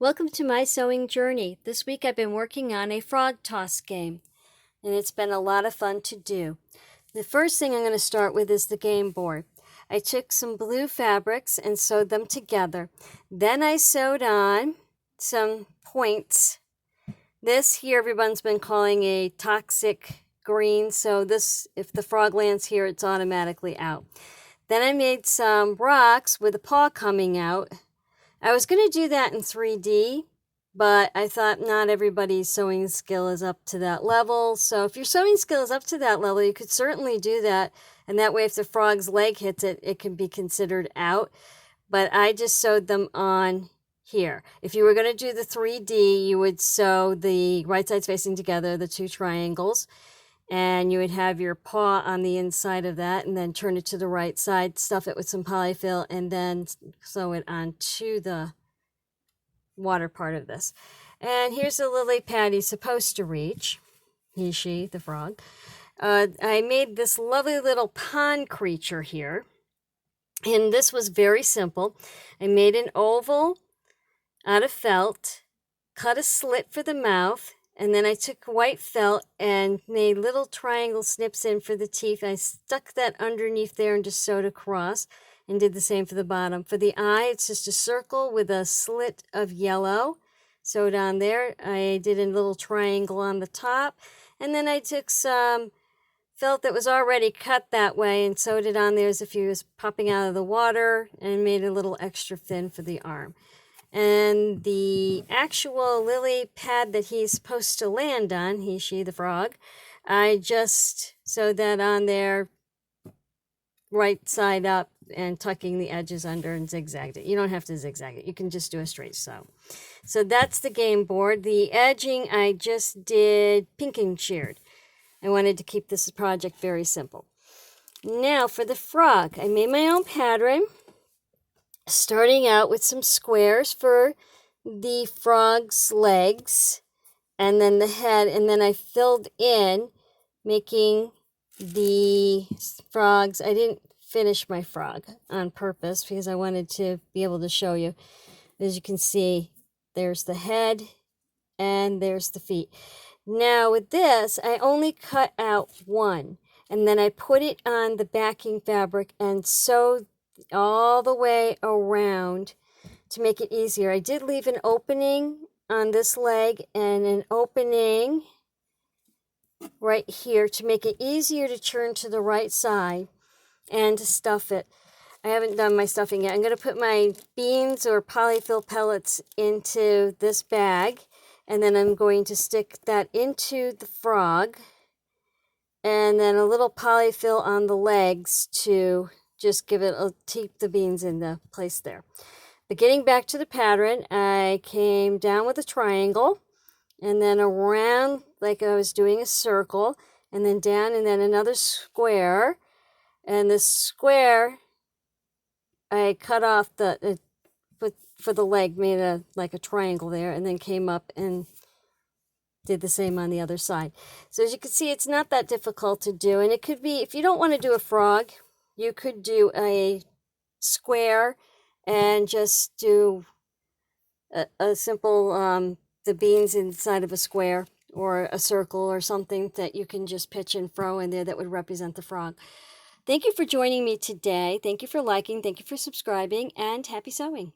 Welcome to my sewing journey. This week I've been working on a frog toss game, and it's been a lot of fun to do. The first thing I'm going to start with is the game board. I took some blue fabrics and sewed them together. Then I sewed on some points. This here everyone's been calling a toxic green, so this, if the frog lands here, it's automatically out. Then I made some rocks with a paw coming out. I was going to do that in 3D, but I thought not everybody's sewing skill is up to that level. So if your sewing skill is up to that level, you could certainly do that. And that way, if the frog's leg hits it, it can be considered out. But I just sewed them on here. If you were going to do the 3D, you would sew the right sides facing together, the two triangles. And you would have your paw on the inside of that and then turn it to the right side, stuff it with some polyfill, and then sew it onto the water part of this. And here's the lily pad he's supposed to reach. He, she, the frog. I made this lovely little pond creature here. And this was very simple. I made an oval out of felt, cut a slit for the mouth, and then I took white felt and made little triangle snips in for the teeth. I stuck that underneath there and just sewed across and did the same for the bottom. For the eye, it's just a circle with a slit of yellow sewed on there. I did a little triangle on the top, and then I took some felt that was already cut that way and sewed it on there as if he was popping out of the water and made a little extra fin for the arm. And the actual lily pad that he's supposed to land on, he, she, the frog, I just sewed that on there right side up and tucking the edges under and zigzagged it. You don't have to zigzag it. You can just do a straight sew. So that's the game board. The edging I just did pink and sheared. I wanted to keep this project very simple. Now for the frog, I made my own pattern, starting out with some squares for the frog's legs and then the head, and then I filled in making the frogs. I didn't finish my frog on purpose because I wanted to be able to show you. As you can see, there's the head and there's the feet. Now with this, I only cut out one, and then I put it on the backing fabric and sewed all the way around to make it easier. I did leave an opening on this leg and an opening right here to make it easier to turn to the right side and to stuff it. I haven't done my stuffing yet. I'm going to put my beans or polyfill pellets into this bag, and then I'm going to stick that into the frog, and then a little polyfill on the legs to just give it keep the beans in the place there. But getting back to the pattern, I came down with a triangle and then around like I was doing a circle, and then down and then another square. And the square I cut off for the leg, made like a triangle there, and then came up and did the same on the other side. So as you can see, it's not that difficult to do, and it could be, if you don't want to do a frog, you could do a square and just do a simple the beans inside of a square, or a circle or something that you can just pitch and throw in there that would represent the frog. Thank you for joining me today. Thank you for liking, thank you for subscribing, and happy sewing.